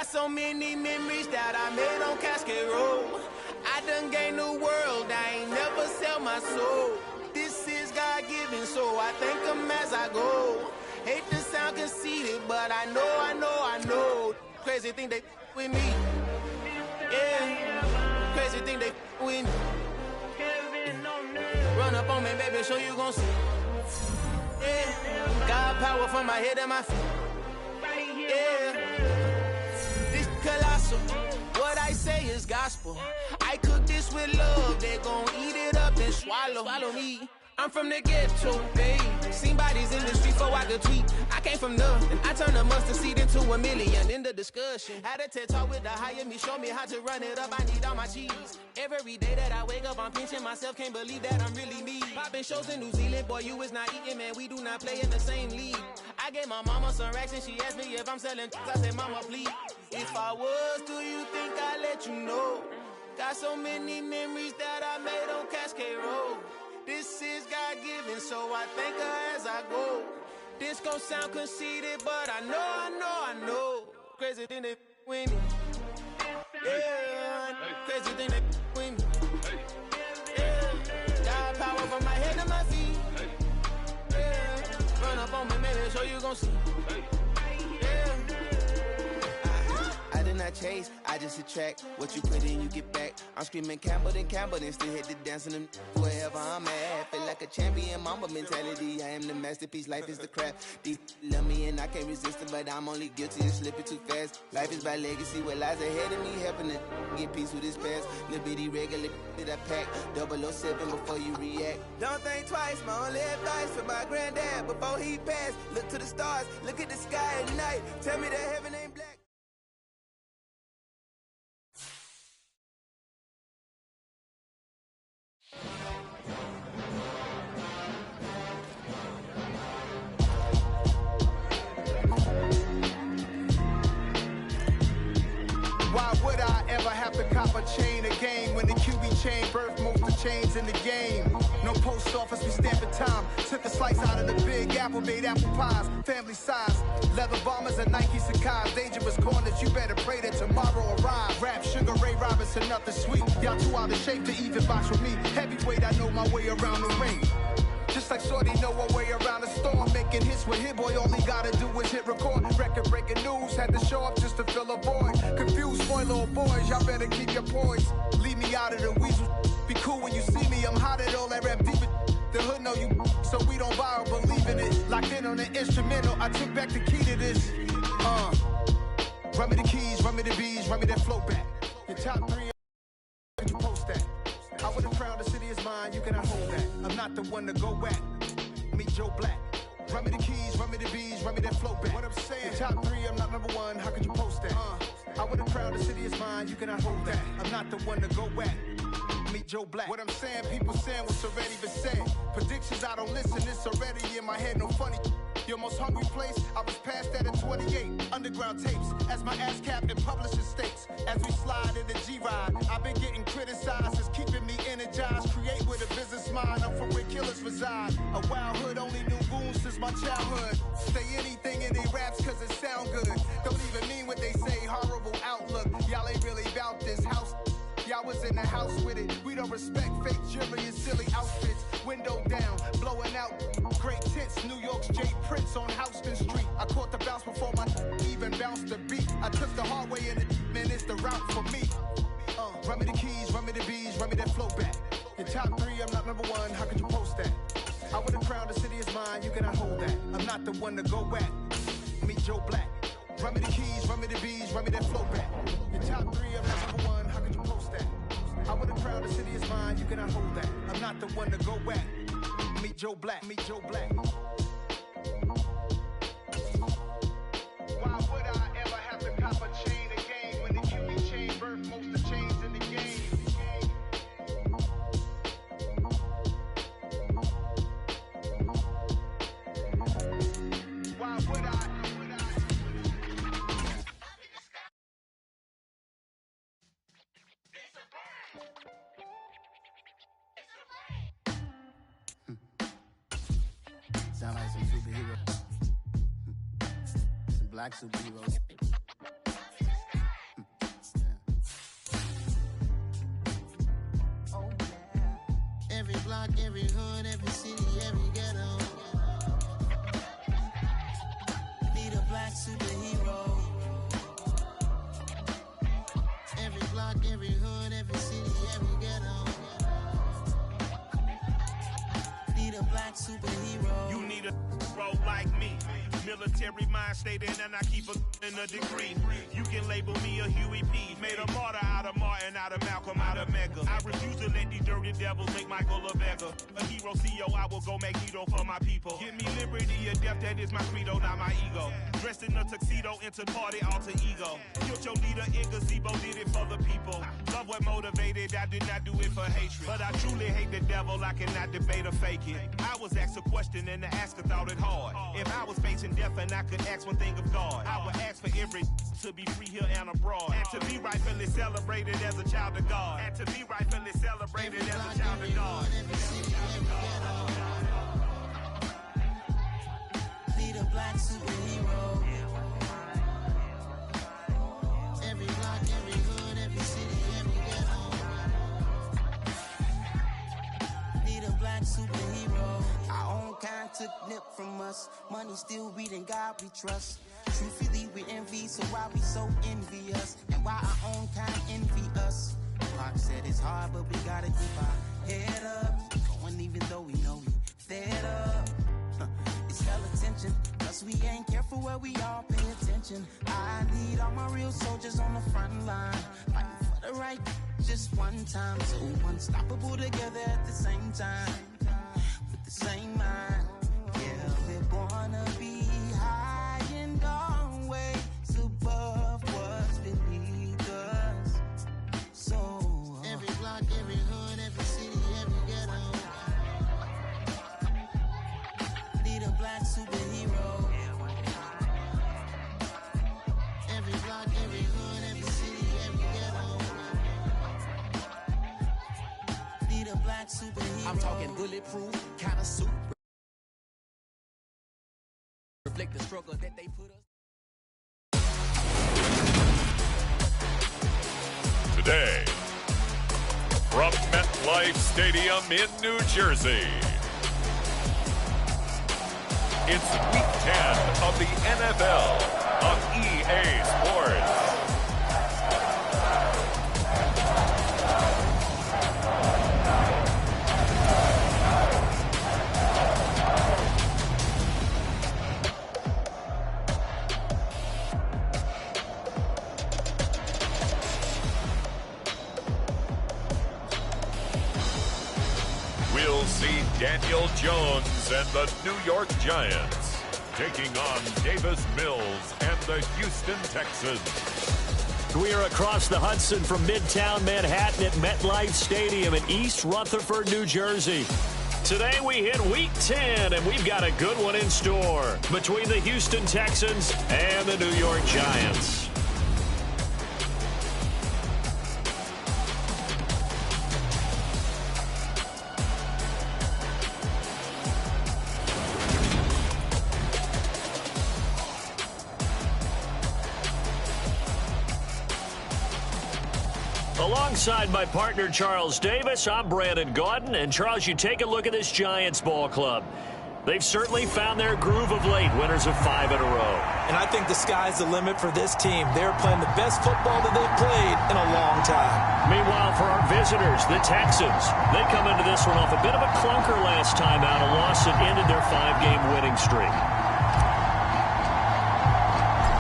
Got so many memories that I made on Cascade Road. I done gained the world, I ain't never sell my soul. This is God-given, so I thank him as I go. Hate to sound conceited, but I know. Crazy thing they with me. Yeah, crazy thing they with me. Run up on me, baby, so you gon' see. Yeah, got power from my head and my feet. Yeah, this colossal. What I say is gospel. I cook this with love. They gon' eat it up and swallow me. I'm from the ghetto, babe. Seen bodies in the street before I could tweet. I came from nothing. I turned a mustard seed into a million. In the discussion, had a TED talk with the higher me. Show me how to run it up. I need all my cheese. Every day that I wake up, I'm pinching myself. Can't believe that I'm really me. Popping shows in New Zealand. Boy, you is not eating, man. We do not play in the same league. I gave my mama some racks and she asked me if I'm selling. I said, mama, please. If I was, do you think I'd let you know? Got so many memories that I made on Cascade Road. This is God-given, so I thank her as I go. This gon' sound conceited, but I know. Crazy thing they with me. Yeah, crazy thing they with me. Yeah, got power from my head to my feet. Yeah, run up on me, maybe so you gon' see. Yeah. I did not chase, I just attract. What you put in, you get back. I'm screaming Campbell, then still hit the dance and them wherever I'm at. Feel like a champion, mamba mentality. I am the masterpiece, life is the crap. Deep love me and I can't resist it, but I'm only guilty of slipping too fast. Life is by legacy, what lies ahead of me, helping to get peace with this past. Little bitty regular that I pack, 007 before you react. Don't think twice, my only advice for my granddad before he passed. Look to the stars, look at the sky at night. Tell me that heaven ain't black. Why would I ever have to cop a chain again when the QB chain birthed most of chains in the game? No post office, we stamping time. Took a slice out of the big apple, made apple pies, family size. Leather bombers and Nike Sakai's. Dangerous corners, you better pray that tomorrow arrives. Rap, Sugar Ray Robinson, nothing sweet. Y'all too out of shape to even box with me. Heavyweight, I know my way around the ring. Just like Shorty know her way around the storm. Making hits with Hit Boy, all he gotta do is hit record. Record breaking news, had to show up just to fill a void. Confused, spoiled little boys, y'all better keep your poise. Leave me out of the weasel. Be cool when you see me, I'm hot at all that rap deep. The hood know you, so we don't borrow, believe in it. Locked in on the instrumental, I took back the key to this. Run me the keys, run me the bees, run me that flow back. Your top three, you post that. I would have crowned the city is mine, you cannot hold that. I'm not the one to go back. Meet Joe Black. Run me the keys, run me the bees, run me that flow back. What I'm saying, your top three, I'm not number one, how could you post that? I would have crowned the city is mine, you cannot hold that. I'm not the one to go back. Meet Joe Black. What I'm saying, people saying what's already been said. Predictions, I don't listen, it's already in my head, no funny. Your most hungry place, I was past that at 28. Underground tapes, as my ass cap in publishing states. As we slide in the G-Ride, I've been getting criticized, it's keeping me energized. Create with a business mind, I'm from where killers reside. A wild hood, only knew goons since my childhood. Say anything in they raps cause it sound good. Don't even mean what they say, horrible outlook. Y'all ain't really about this house. Y'all was in the house with it. We don't respect fake jewelry and silly outfits. Window down, blowing out great tits. New York's J. Prince on Houston Street. I caught the bounce before my even bounced the beat. I took the hard way and man, it's the route for me. Run me the keys, run me the bees, run me that flow back. Your top three, I'm not number one, how could you post that? I would have crowned the city is mine, you cannot hold that. I'm not the one to go back. Meet Joe Black. Run me the keys, run me the bees, run me that flow back. Your top three, I'm not number one, how could you post that? I would have crowned the city is mine, you cannot hold that. I'm not the one to go back. Meet Joe Black, meet Joe Black. Why would I ever have to cop a chain again when the QB chain birthed most of chains in the game? Why would I? Sound like some superheroes. Some black superheroes. every hood, every city, every ghetto. Need a black superhero. Every block, every hood, every city, every ghetto. Need a black superhero. You need a bro like me. Military mind stated, and I keep in a degree. You can label me a Huey P. Made a martyr out of Martin, out of Malcolm, out of Mega. I refuse to let these dirty devils make Michael a beggar. A hero CEO, I will go Magneto for my people. Give me liberty or death, that is my credo, not my ego. Dressed in a tuxedo, enter party, alter ego. Killed your leader in gazebo, did it for the people. Love what motivated, I did not do it for hatred. But I truly hate the devil, I cannot debate or fake it. I was asked a question and the asker thought it hard. If I was facing death and I could ask one thing of God, I would ask for every to be free here and abroad, and to be rightfully celebrated as a child of God, and to be rightfully celebrated as a child of God. Need a black superhero. Every block, every hood, every city, every ghetto. Need a black superhero. Our own kind took nip from us. Money still reading, God we trust. Truthfully we envy, so why we so envious? And why our own kind envy us? Pac said it's hard, but we gotta keep our head up. Going even though we know we fed up. It's hell attention, cause we ain't careful where we all pay attention. I need all my real soldiers on the front line, fighting for the right just one time. So unstoppable together at the same time, with the same mind. Yeah, we're born to be high and always above what's beneath us. So every block, every hood, every city, every ghetto. Need a black superhero. Every block, every hood, every city, every ghetto. Need a black superhero. I'm talking bulletproof kind of suit. Reflect the struggle that they put us. Today, from MetLife Stadium in New Jersey, it's Week 10 of the NFL on EA Sports. We'll see Daniel Jones and the New York Giants taking on Davis Mills and the Houston Texans. We are across the Hudson from Midtown Manhattan at MetLife Stadium in East Rutherford, New Jersey. Today we hit Week 10, and we've got a good one in store between the Houston Texans and the New York Giants. Alongside my partner, Charles Davis, I'm Brandon Gaudin. And, Charles, you take a look at this Giants ball club. They've certainly found their groove of late, winners of 5 in a row. And I think the sky's the limit for this team. They're playing the best football that they've played in a long time. Meanwhile, for our visitors, the Texans, they come into this one off a bit of a clunker last time out, a loss that ended their 5-game winning streak.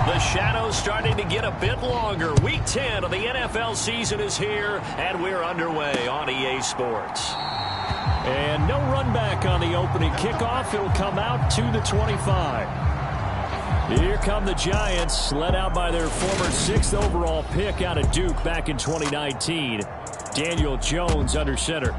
The shadow's starting to get a bit longer. Week 10 of the NFL season is here, and we're underway on EA Sports. And no run back on the opening kickoff. It'll come out to the 25. Here come the Giants, led out by their former 6th overall pick out of Duke back in 2019. Daniel Jones under center.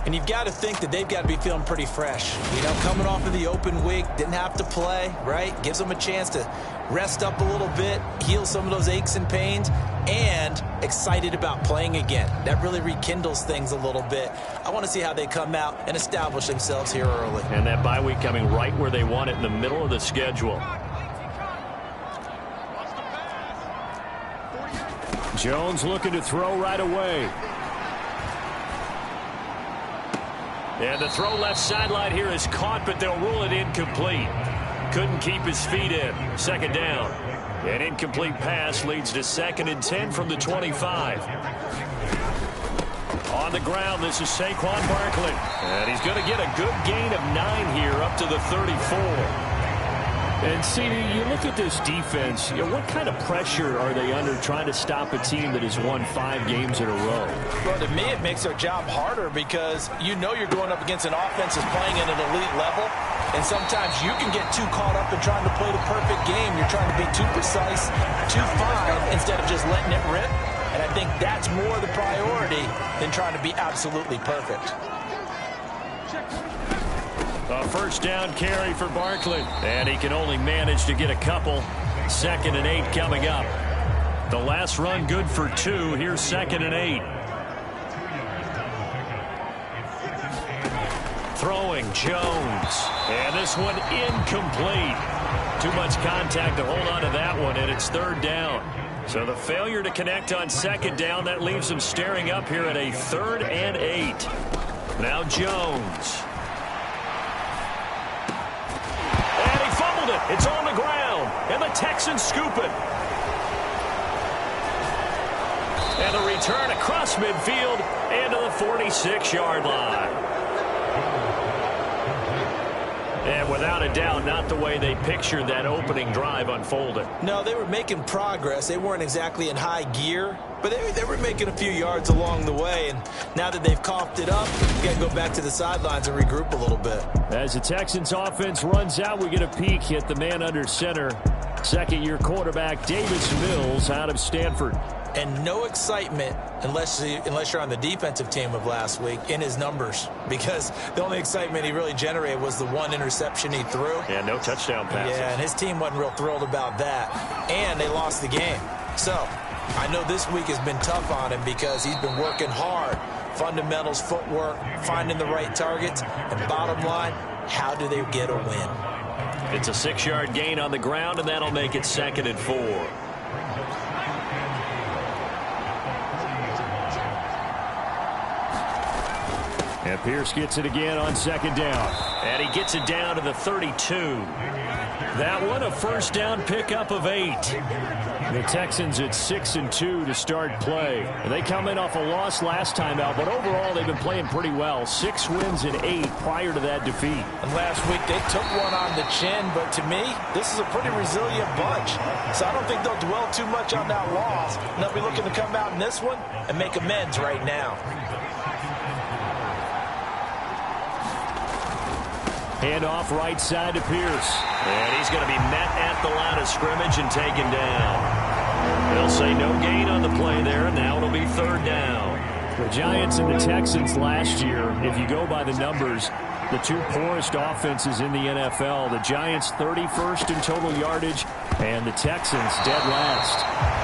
And you've got to think that they've got to be feeling pretty fresh. You know, coming off of the open week, didn't have to play, right? Gives them a chance to rest up a little bit, heal some of those aches and pains, and excited about playing again. That really rekindles things a little bit. I want to see how they come out and establish themselves here early. And that bye week coming right where they want it, in the middle of the schedule. Jones looking to throw right away. And the throw left sideline here is caught, but they'll rule it incomplete. Couldn't keep his feet in. Second down. An incomplete pass leads to 2nd and 10 from the 25. On the ground, this is Saquon Barkley. And he's going to get a good gain of 9 here up to the 34. And, CD, you look at this defense, what kind of pressure are they under trying to stop a team that has won 5 games in a row? Well, to me, it makes their job harder because you know you're going up against an offense that's playing at an elite level. And sometimes you can get too caught up in trying to play the perfect game. You're trying to be too precise, too fine, instead of just letting it rip. And I think that's more the priority than trying to be absolutely perfect. A first down carry for Barkley. And he can only manage to get a couple. 2nd and 8 coming up. The last run good for 2. Here's 2nd and 8. Throwing Jones. And this one incomplete. Too much contact to hold on to that one, and it's 3rd down. So the failure to connect on 2nd down, that leaves them staring up here at a 3rd and 8. Now Jones. And he fumbled it. It's on the ground. And the Texans scoop it. And a return across midfield into the 46-yard line. And without a doubt, not the way they pictured that opening drive unfolded. No, they were making progress. They weren't exactly in high gear, but they were making a few yards along the way. And now that they've coughed it up, you got to go back to the sidelines and regroup a little bit. As the Texans offense runs out, we get a peek at the man under center. 2nd-year quarterback Davis Mills out of Stanford. And no excitement unless you're on the defensive team of last week in his numbers, because the only excitement he really generated was the 1 interception he threw. And no touchdown passes. Yeah, and his team wasn't real thrilled about that. And they lost the game. So I know this week has been tough on him because he's been working hard. Fundamentals, footwork, finding the right targets. And bottom line, how do they get a win? It's a 6-yard gain on the ground, and that'll make it 2nd and 4. And Pierce gets it again on 2nd down. And he gets it down to the 32. That one, a first down pickup of 8. The Texans at 6 and 2 to start play. They come in off a loss last time out, but overall they've been playing pretty well. 6 wins and 8 prior to that defeat. And last week they took one on the chin, but to me, this is a pretty resilient bunch. So I don't think they'll dwell too much on that loss. And they'll be looking to come out in this one and make amends right now. Hand off right side to Pierce. And he's going to be met at the line of scrimmage and taken down. They'll say no gain on the play there, and now it'll be 3rd down. The Giants and the Texans last year, if you go by the numbers, the 2 poorest offenses in the NFL. The Giants 31st in total yardage, and the Texans dead last.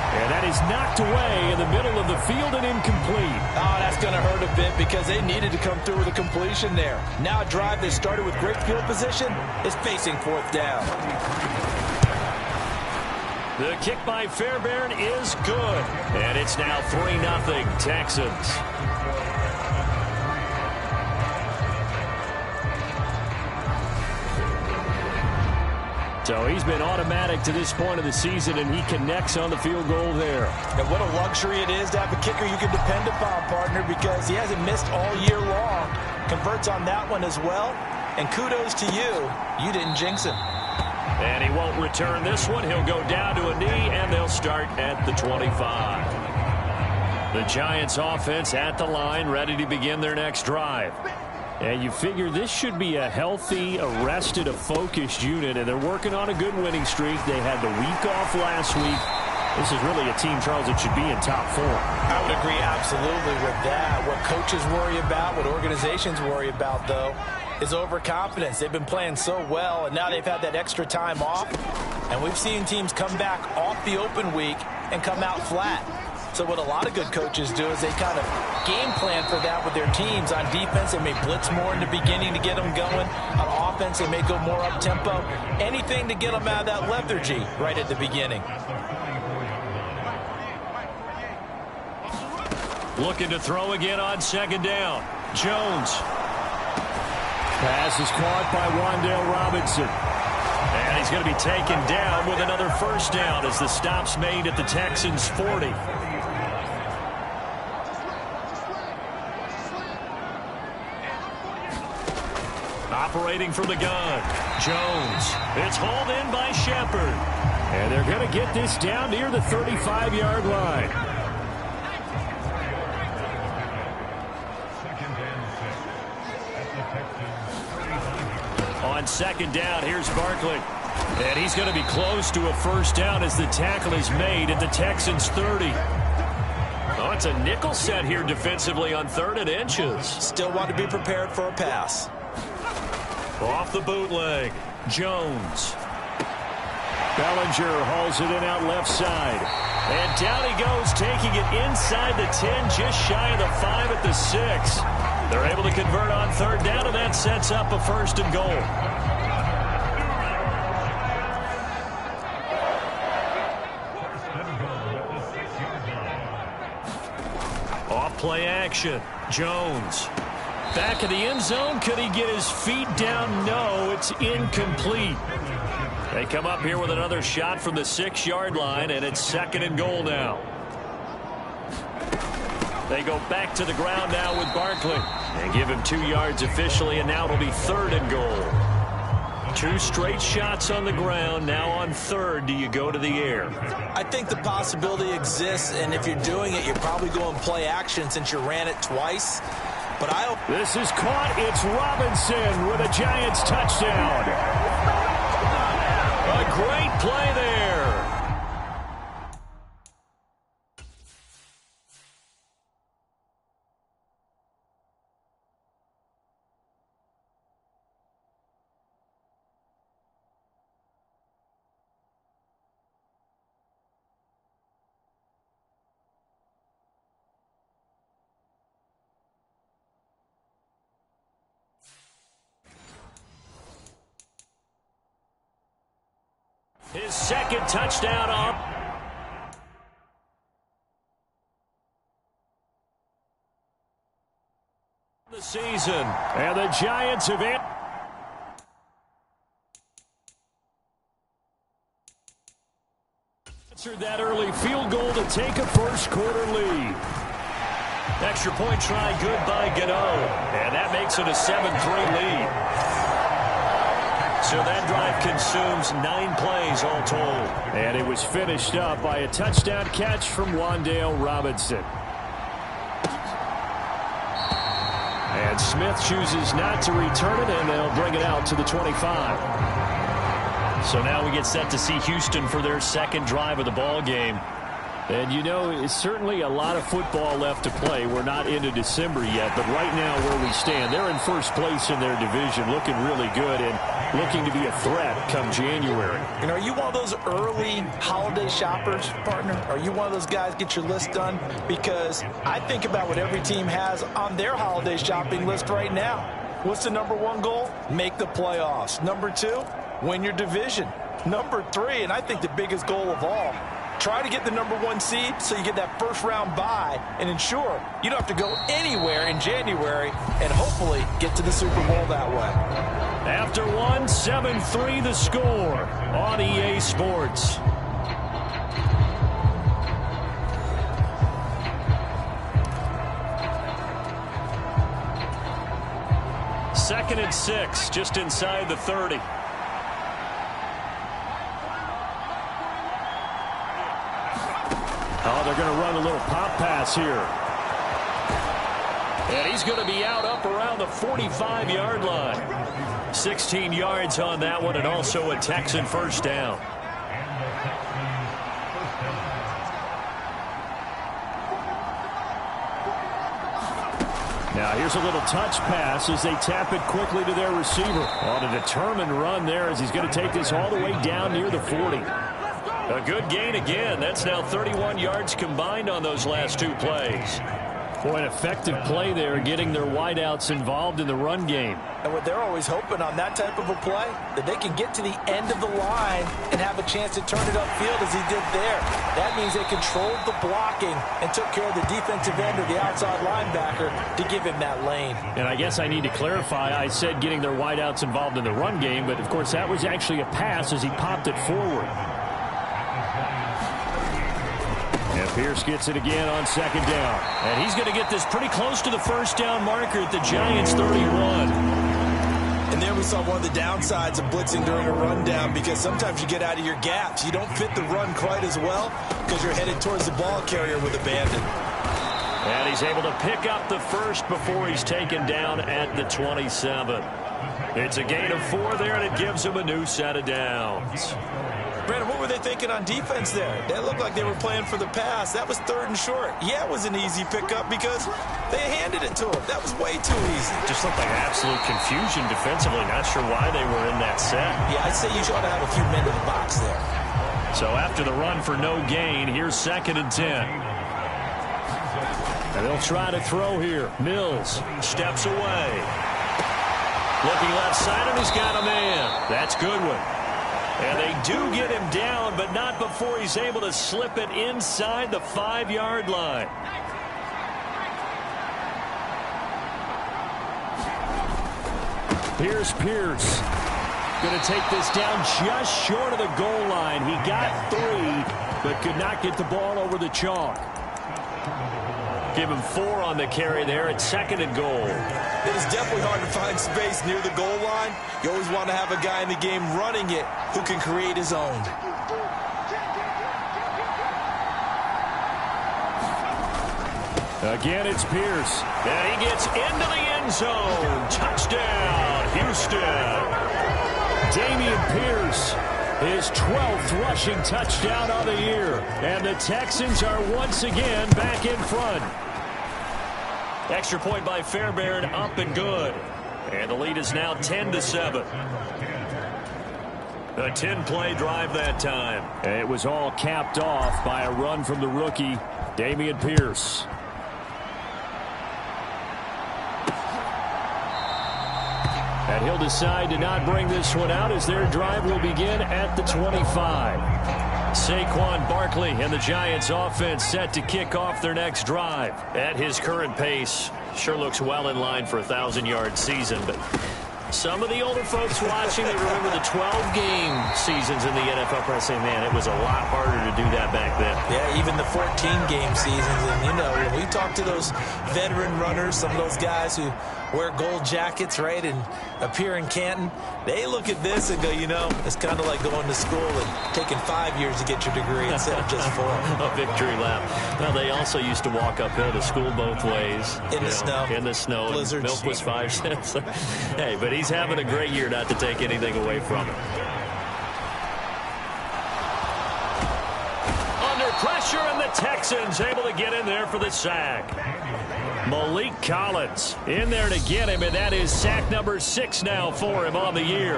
And that is knocked away in the middle of the field and incomplete. Oh, that's going to hurt a bit because they needed to come through with a completion there. Now a drive that started with great field position is facing 4th down. The kick by Fairbairn is good. And it's now 3-0 Texans. So he's been automatic to this point of the season, and he connects on the field goal there. And what a luxury it is to have a kicker you can depend upon, partner, because he hasn't missed all year long. Converts on that one as well. And kudos to you. You didn't jinx him. And he won't return this one. He'll go down to a knee, and they'll start at the 25. The Giants offense at the line, ready to begin their next drive. And you figure this should be a healthy, a rested, a focused unit, and they're working on a good winning streak. They had the week off last week. This is really a team, Charles, that should be in top 4. I would agree absolutely with that. What coaches worry about, what organizations worry about, though, is overconfidence. They've been playing so well, and now they've had that extra time off. And we've seen teams come back off the open week and come out flat. So what a lot of good coaches do is they kind of game plan for that with their teams. On defense, they may blitz more in the beginning to get them going. On offense, they may go more up-tempo. Anything to get them out of that lethargy right at the beginning. Looking to throw again on 2nd down. Jones. Pass is caught by Wan'Dale Robinson. And he's going to be taken down with another first down as the stop's made at the Texans' 40. Operating from the gun, Jones. It's hauled in by Shepard. And they're going to get this down near the 35-yard line. On second down, here's Barkley. And he's going to be close to a first down as the tackle is made at the Texans' 30. Oh, it's a nickel set here defensively on 3rd and inches. Still want to be prepared for a pass. Off the bootleg, Jones. Bellinger hauls it in out left side. And down he goes, taking it inside the 10, just shy of the 5 at the 6. They're able to convert on 3rd down, and that sets up a 1st and goal. Off play action, Jones. Back of the end zone, could he get his feet down? No, it's incomplete. They come up here with another shot from the 6-yard line, and it's 2nd and goal now. They go back to the ground now with Barkley. And give him 2 yards officially, and now it'll be 3rd and goal. 2 straight shots on the ground. Now on 3rd, do you go to the air? I think the possibility exists, and if you're doing it, you're probably going play action since you ran it twice. But this is caught. It's Robinson with a Giants touchdown. A great play there. His 2nd touchdown off the season. And the Giants have answered that early field goal to take a first-quarter lead. Extra point try good by Gano. And that makes it a 7-3 lead. So that drive consumes 9 plays all told. And it was finished up by a touchdown catch from Wan'Dale Robinson. And Smith chooses not to return it, and they'll bring it out to the 25. So now we get set to see Houston for their 2nd drive of the ball game. And, you know, it's certainly a lot of football left to play. We're not into December yet, but right now where we stand, they're in first place in their division, looking really good and looking to be a threat come January. And are you one of those early holiday shoppers, partner? Are you one of those guys get your list done? Because I think about what every team has on their holiday shopping list right now. What's the #1 goal? Make the playoffs. #2, win your division. #3, and I think the biggest goal of all, try to get the #1 seed so you get that first-round bye and ensure you don't have to go anywhere in January and hopefully get to the Super Bowl that way. After 1, 7-3 the score on EA Sports. Second and 6, just inside the 30. Oh, they're going to run a little pop pass here. And he's going to be out up around the 45-yard line. 16 yards on that one, and also a Texan first down. Now here's a little touch pass as they tap it quickly to their receiver. On a determined run there as he's going to take this all the way down near the 40. A good gain again. That's now 31 yards combined on those last 2 plays. Boy, an effective play there, getting their wideouts involved in the run game. And what they're always hoping on that type of a play, that they can get to the end of the line and have a chance to turn it upfield as he did there. That means they controlled the blocking and took care of the defensive end or the outside linebacker to give him that lane. And I guess I need to clarify, I said getting their wideouts involved in the run game, but of course that was actually a pass as he popped it forward. And Pierce gets it again on second down. And he's going to get this pretty close to the first down marker at the Giants' 31. And there we saw one of the downsides of blitzing during a rundown, because sometimes you get out of your gaps. You don't fit the run quite as well because you're headed towards the ball carrier with abandon. And he's able to pick up the first before he's taken down at the 27. It's a gain of 4 there, and it gives him a new set of downs. Brandon, what were they thinking on defense there? They looked like they were playing for the pass. That was 3rd and short. Yeah, it was an easy pickup because they handed it to him. That was way too easy. Just looked like absolute confusion defensively. Not sure why they were in that set. Yeah, I'd say you ought to have a few men in the box there. So after the run for no gain, here's 2nd and 10. And they'll try to throw here. Mills steps away. Looking left side, and he's got a man. That's Goodwin. And they do get him down, but not before he's able to slip it inside the 5-yard line. Here's Pierce. Going to take this down just short of the goal line. He got 3, but could not get the ball over the chalk. Give him 4 on the carry there at 2nd and goal. It is definitely hard to find space near the goal line. You always want to have a guy in the game running it who can create his own. Again, it's Pierce. And he gets into the end zone. Touchdown, Houston. Damian Pierce, his 12th rushing touchdown of the year. And the Texans are once again back in front. Extra point by Fairbairn, up and good. And the lead is now 10-7. A 10-play drive that time. It was all capped off by a run from the rookie, Damian Pierce. And he'll decide to not bring this one out as their drive will begin at the 25. Saquon Barkley and the Giants offense set to kick off their next drive. At his current pace, sure looks well in line for a 1,000-yard season, but some of the older folks watching, they remember the 12-game seasons in the NFL. Probably say, man, it was a lot harder to do that back then. Yeah, even the 14-game seasons. And, you know, when we talk to those veteran runners, some of those guys who wear gold jackets, right, and appear in Canton, they look at this and go, you know, it's kind of like going to school and taking 5 years to get your degree instead of just 4. A victory lap. Well, they also used to walk uphill to school both ways. In the snow. In the snow. Blizzards. Milk was 5 cents. Hey, but he's having a great year, not to take anything away from it. Under pressure, and the Texans able to get in there for the sack. Malik Collins in there to get him, and that is sack number 6 now for him on the year.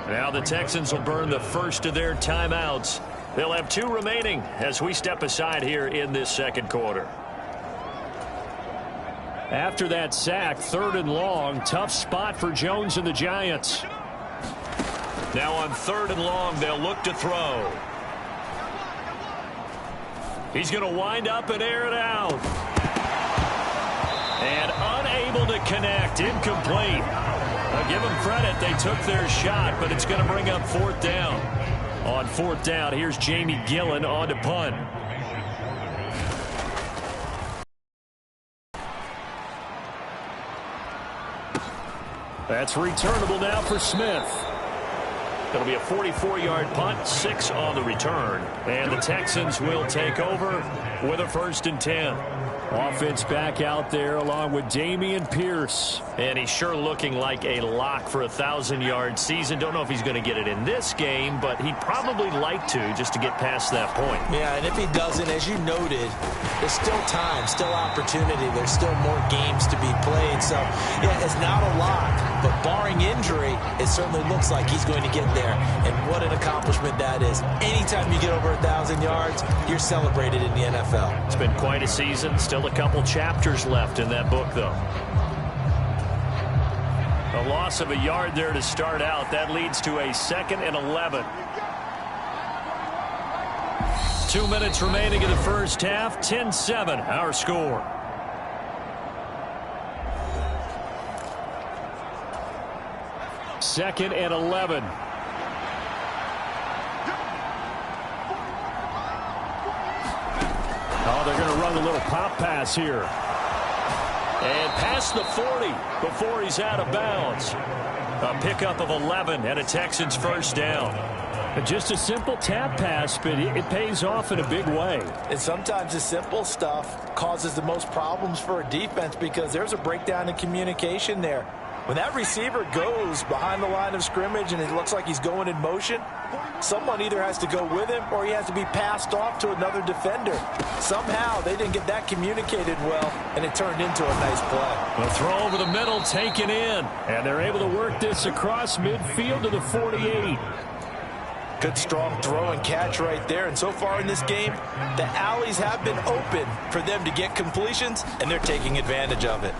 Now the Texans will burn the first of their timeouts. They'll have 2 remaining as we step aside here in this second quarter. After that sack, 3rd and long, tough spot for Jones and the Giants. Now on 3rd and long, they'll look to throw. He's going to wind up and air it out. And unable to connect, incomplete. I'll give them credit, they took their shot, but it's going to bring up 4th down. On 4th down, here's Jamie Gillen on to punt. That's returnable now for Smith. It'll be a 44-yard punt, 6 on the return. And the Texans will take over with a 1st and 10. Offense back out there along with Damian Pierce. And he's sure looking like a lock for a 1,000-yard season. Don't know if he's going to get it in this game, but he'd probably like to just to get past that point. Yeah, and if he doesn't, as you noted, there's still time, still opportunity. There's still more games to be played. So, yeah, it's not a lock, but barring injury, it certainly looks like he's going to get there. And what an accomplishment that is. Anytime you get over 1,000 yards, you're celebrated in the NFL. It's been quite a season. Still Still a couple chapters left in that book, though. A loss of a yard there to start out. That leads to a 2nd and 11. 2 minutes remaining in the first half. 10-7, our score. Second and 11. Oh, they're going to run a little pop pass here. And past the 40 before he's out of bounds. A pickup of 11 and a Texans first down. Just a simple tap pass, but it pays off in a big way. And sometimes the simple stuff causes the most problems for a defense because there's a breakdown in communication there. When that receiver goes behind the line of scrimmage and it looks like he's going in motion, someone either has to go with him or he has to be passed off to another defender. Somehow they didn't get that communicated well, and it turned into a nice play. The throw over the middle taken in, and they're able to work this across midfield to the 48. Good strong throw and catch right there. And so far in this game, the alleys have been open for them to get completions, and they're taking advantage of it.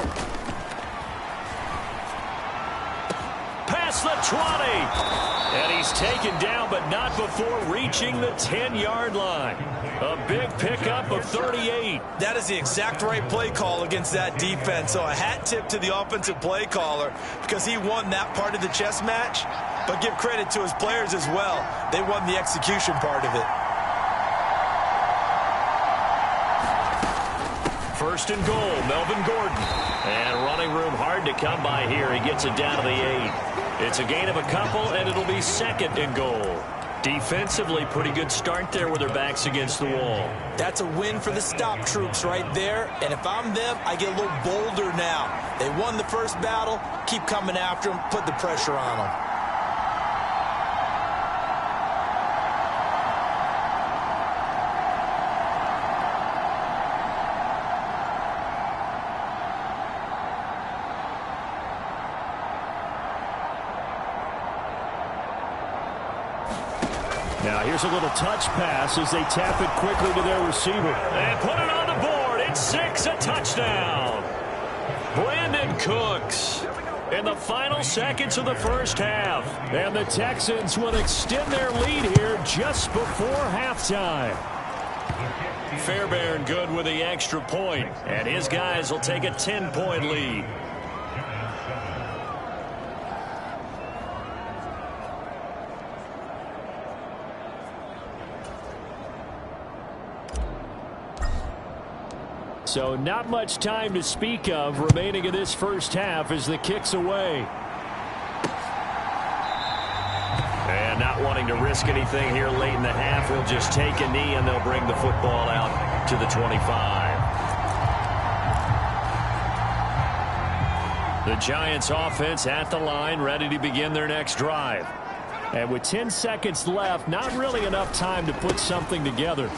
Past the 20. And he's taken down, but not before reaching the 10-yard line. A big pickup of 38. That is the exact right play call against that defense. So a hat tip to the offensive play caller because he won that part of the chess match. But give credit to his players as well. They won the execution part of it. First and goal, Melvin Gordon. And running room hard to come by here. He gets it down to the 8. It's a gain of a couple, and it'll be 2nd and goal. Defensively, pretty good start there with their backs against the wall. That's a win for the stop troops right there. And if I'm them, I get a little bolder now. They won the first battle. Keep coming after them. Put the pressure on them. Now here's a little touch pass as they tap it quickly to their receiver. And put it on the board. It's 6, a touchdown. Brandon Cooks in the final seconds of the first half. And the Texans will extend their lead here just before halftime. Fairbairn good with the extra point, and his guys will take a 10-point lead. So not much time to speak of remaining in this first half as the kick's away. And not wanting to risk anything here late in the half, he'll just take a knee and they'll bring the football out to the 25. The Giants offense at the line, ready to begin their next drive. And with 10 seconds left, not really enough time to put something together.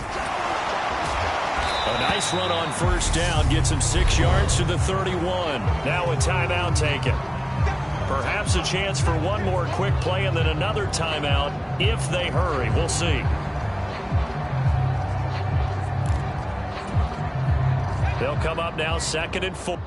A nice run on first down gets him 6 yards to the 31. Now a timeout taken. Perhaps a chance for one more quick play and then another timeout if they hurry. We'll see. They'll come up now 2nd and 4.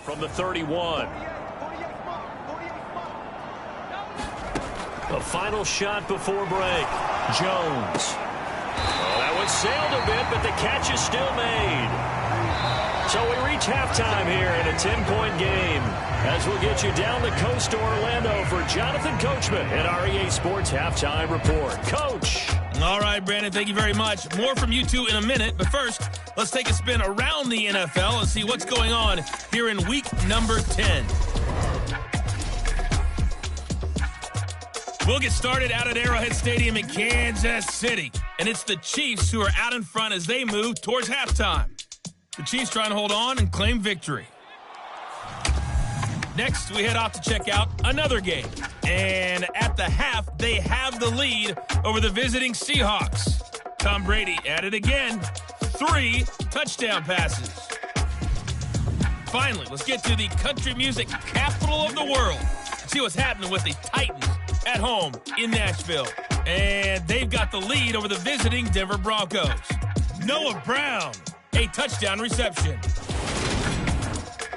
From the 31. The final shot before break. Jones. Oh, that one sailed a bit, but the catch is still made. So we reach halftime here in a 10-point game. As we'll get you down the coast to Orlando for Jonathan Coachman at our EA Sports Halftime Report. Coach. All right, Brandon, thank you very much. More from you two in a minute, but first, let's take a spin around the NFL and see what's going on here in week number 10. We'll get started out at Arrowhead Stadium in Kansas City. And it's the Chiefs who are out in front as they move towards halftime. The Chiefs trying to hold on and claim victory. Next, we head off to check out another game. And at the half, they have the lead over the visiting Seahawks. Tom Brady at it again. 3 touchdown passes. Finally, let's get to the country music capital of the world. See what's happening with the Titans at home in Nashville. And they've got the lead over the visiting Denver Broncos. Noah Brown, a touchdown reception.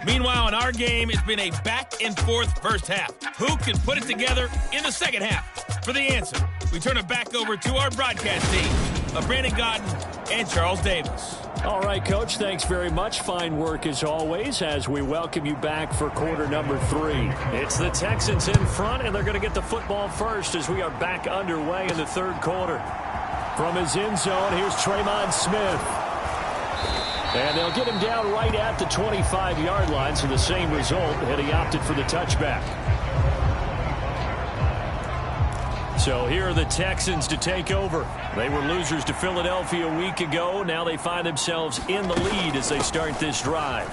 Meanwhile, in our game, it's been a back-and-forth first half. Who can put it together in the second half? For the answer, we turn it back over to our broadcast team of Brandon Godden and Charles Davis. All right, Coach, thanks very much. Fine work as always as we welcome you back for quarter number 3. It's the Texans in front, and they're going to get the football first as we are back underway in the third quarter. From his end zone, here's Tremon Smith. And they'll get him down right at the 25-yard line, so the same result, and he opted for the touchback. So here are the Texans to take over. They were losers to Philadelphia a week ago. Now they find themselves in the lead as they start this drive.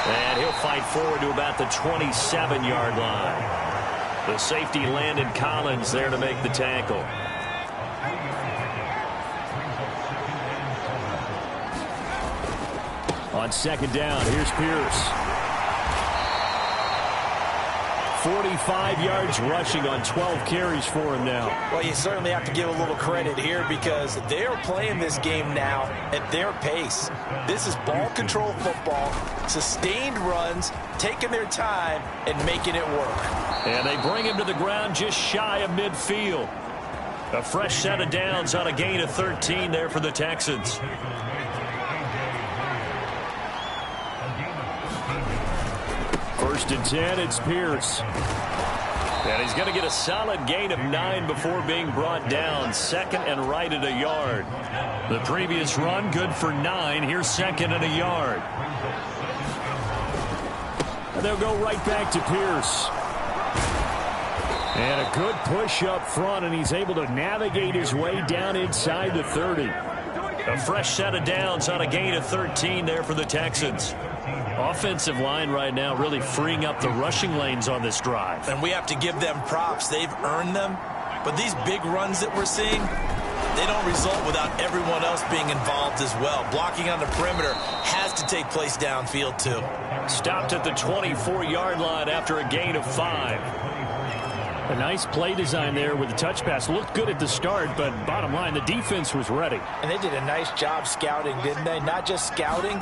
And he'll fight forward to about the 27-yard line. The safety, Landon Collins, there to make the tackle. On second down, here's Pierce. 45 yards rushing on 12 carries for him now. Well, you certainly have to give a little credit here because they're playing this game now at their pace. This is ball control football, sustained runs, taking their time and making it work. And they bring him to the ground just shy of midfield. A fresh set of downs on a gain of 13 there for the Texans. First and 10, it's Pierce. And he's going to get a solid gain of 9 before being brought down. Second and right at a yard. The previous run, good for 9. Here's second and a yard. And they'll go right back to Pierce. And a good push up front, and he's able to navigate his way down inside the 30. A fresh set of downs on a gain of 13 there for the Texans. Offensive line right now really freeing up the rushing lanes on this drive. And we have to give them props. They've earned them. But these big runs that we're seeing, they don't result without everyone else being involved as well. Blocking on the perimeter has to take place downfield too. Stopped at the 24-yard line after a gain of 5. A nice play design there with the touch pass. Looked good at the start, but bottom line, the defense was ready. And they did a nice job scouting, didn't they? Not just scouting,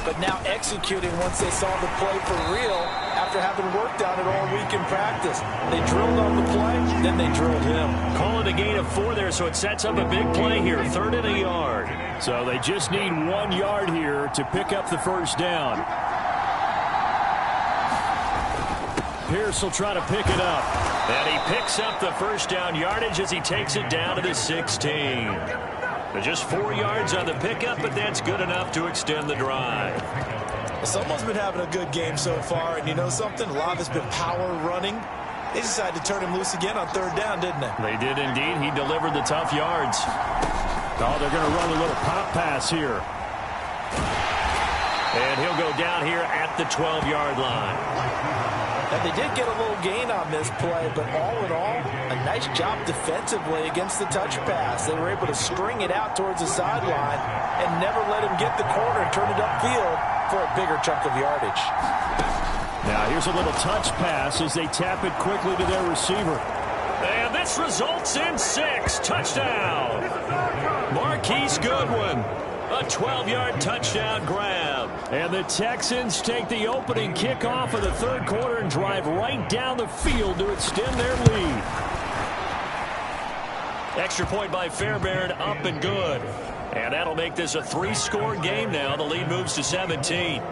but now executing once they saw the play for real after having worked on it all week in practice. They drilled on the play, then they drilled him. Call it a gain of 4 there, so it sets up a big play here. 3rd and a yard. So they just need 1 yard here to pick up the first down. Pierce will try to pick it up. And he picks up the first down yardage as he takes it down to the 16. Just 4 yards on the pickup, but that's good enough to extend the drive. Someone's been having a good game so far, and you know something? A lot of it's been power running. They decided to turn him loose again on 3rd down, didn't they? They did indeed. He delivered the tough yards. Oh, they're going to run a little pop pass here. And he'll go down here at the 12-yard line. And they did get a little gain on this play, but all in all, a nice job defensively against the touch pass. They were able to string it out towards the sideline and never let him get the corner and turn it upfield for a bigger chunk of yardage. Now here's a little touch pass as they tap it quickly to their receiver. And this results in 6. Touchdown. Marquise Goodwin. A 12-yard touchdown grab. And the Texans take the opening kickoff of the third quarter and drive right down the field to extend their lead. Extra point by Fairbairn, up and good. And that'll make this a 3-score game now. The lead moves to 17.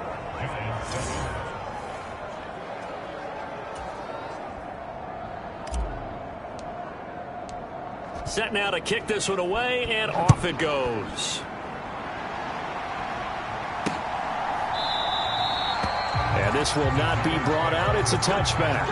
Set now to kick this one away, and off it goes. And this will not be brought out. It's a touchback.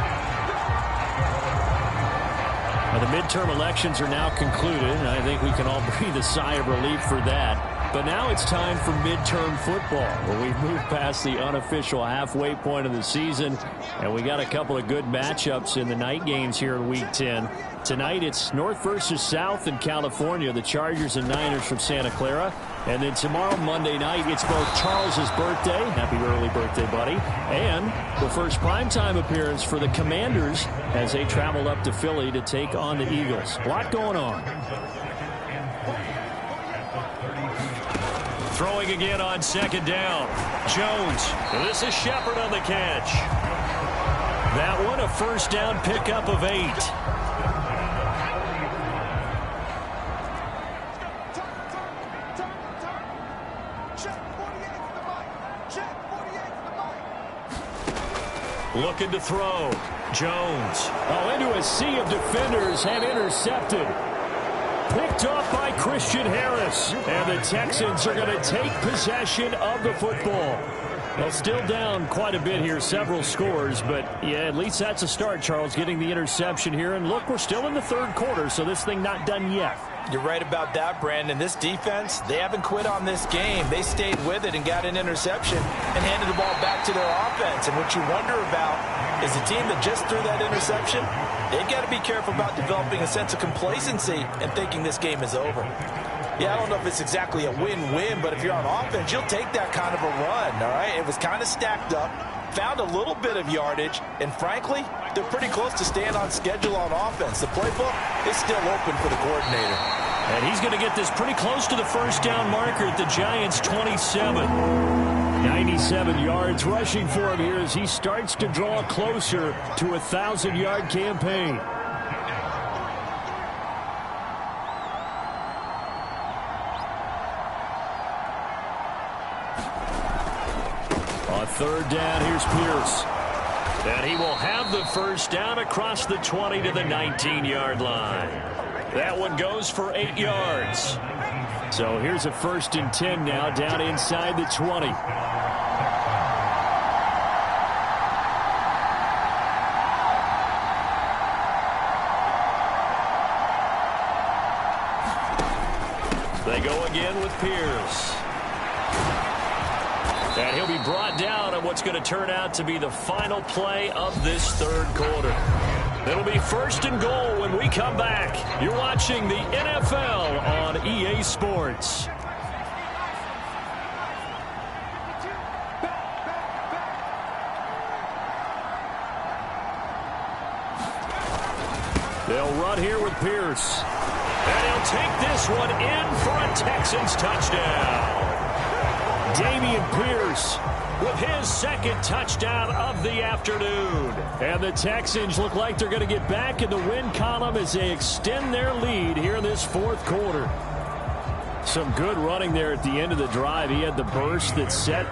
The midterm elections are now concluded, and I think we can all breathe a sigh of relief for that. But now it's time for midterm football, where we've moved past the unofficial halfway point of the season, and we got a couple of good matchups in the night games here in Week 10. Tonight it's North versus South in California, the Chargers and Niners from Santa Clara. And then tomorrow, Monday night, it's both Charles's birthday, happy early birthday, buddy, and the first primetime appearance for the Commanders as they travel up to Philly to take on the Eagles. A lot going on. Throwing again on second down. Jones. This is Shepard on the catch. That one a first down pickup of 8. Looking to throw. Jones. Oh, into a sea of defenders and intercepted. Picked off by Christian Harris. And the Texans are going to take possession of the football. Well, still down quite a bit here, several scores, but yeah, at least that's a start, Charles, getting the interception here. And look, we're still in the third quarter, so this thing not done yet. You're right about that, Brandon. This defense, they haven't quit on this game. They stayed with it and got an interception and handed the ball back to their offense. And what you wonder about is the team that just threw that interception, they've got to be careful about developing a sense of complacency and thinking this game is over. Yeah, I don't know if it's exactly a win-win, but if you're on offense, you'll take that kind of a run, all right? It was kind of stacked up, found a little bit of yardage, and frankly, they're pretty close to staying on schedule on offense. The playbook is still open for the coordinator. And he's going to get this pretty close to the first down marker at the Giants' 27. 97 yards rushing for him here as he starts to draw closer to a 1,000-yard campaign. On third down, here's Pierce. And he will have the first down across the 20 to the 19-yard line. That one goes for 8 yards. So here's a 1st and 10 now down inside the 20. They go again with Pierce. And he'll be brought down on what's going to turn out to be the final play of this third quarter. It'll be 1st and goal when we come back. You're watching the NFL on EA Sports. They'll run here with Pierce. And he'll take this one in for a Texans touchdown. Dameon Pierce with his second touchdown of the afternoon. And the Texans look like they're going to get back in the win column as they extend their lead here in this fourth quarter. Some good running there at the end of the drive. He had the burst that set.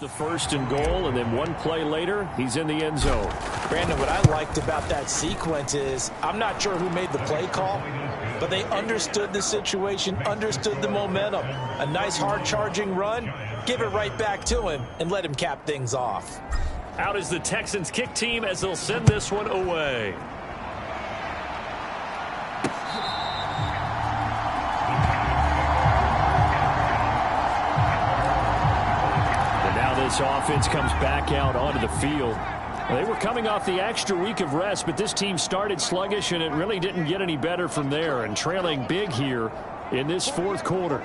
The 1st and goal, and then one play later, he's in the end zone. Brandon, what I liked about that sequence is I'm not sure who made the play call, but they understood the situation, understood the momentum. A nice hard-charging run, give it right back to him, and let him cap things off. Out is the Texans kick team as they'll send this one away. This offense comes back out onto the field. They were coming off the extra week of rest, but this team started sluggish, and it really didn't get any better from there, and trailing big here in this fourth quarter.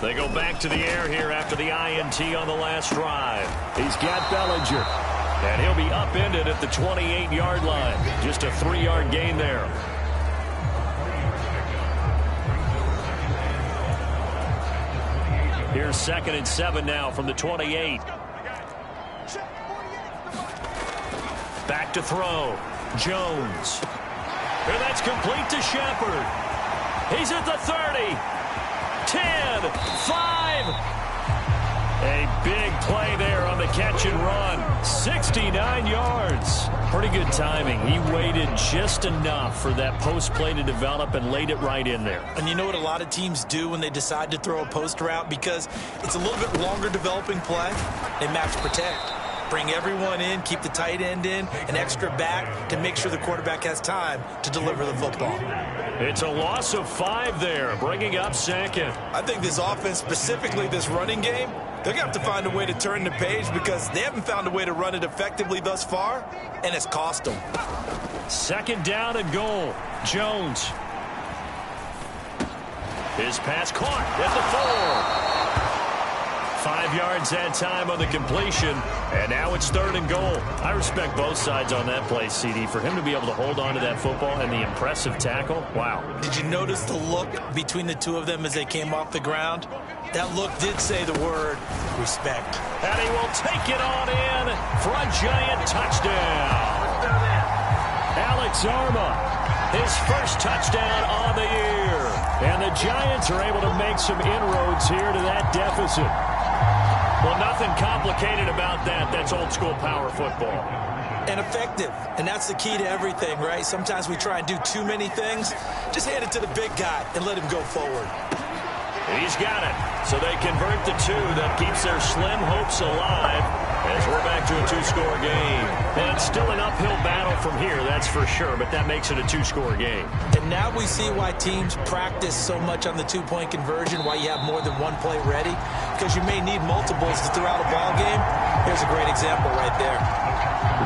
They go back to the air here after the INT on the last drive. He's got Bellinger, and he'll be upended at the 28-yard line. Just a 3-yard gain there. Here's 2nd and 7 now from the 28. Back to throw. Jones. And that's complete to Shepard. He's at the 30. 10. 5. A big play there on the catch and run. 69 yards. Pretty good timing. He waited just enough for that post play to develop and laid it right in there. And you know what a lot of teams do when they decide to throw a post route? Because it's a little bit longer developing play. They match protect. Bring everyone in, keep the tight end in, an extra back to make sure the quarterback has time to deliver the football. It's a loss of 5 there, bringing up second. I think this offense, specifically this running game, they're going to have to find a way to turn the page because they haven't found a way to run it effectively thus far, and it's cost them. Second down and goal. Jones. His pass caught at the 4. 5 yards that time on the completion, and now it's 3rd and goal. I respect both sides on that play, CD. For him to be able to hold on to that football and the impressive tackle, wow. Did you notice the look between the two of them as they came off the ground? That look did say the word respect. And he will take it on in for a Giant touchdown. Alex Arma, his first touchdown on the year. And the Giants are able to make some inroads here to that deficit. Well, nothing complicated about that. That's old-school power football. And effective. And that's the key to everything, right? Sometimes we try and do too many things. Just hand it to the big guy and let him go forward. He's got it. So they convert the 2. That keeps their slim hopes alive as we're back to a 2-score game. And it's still an uphill battle from here, that's for sure, but that makes it a 2-score game. And now we see why teams practice so much on the 2-point conversion, why you have more than one play ready, because you may need multiples to throw out a ball game. Here's a great example right there.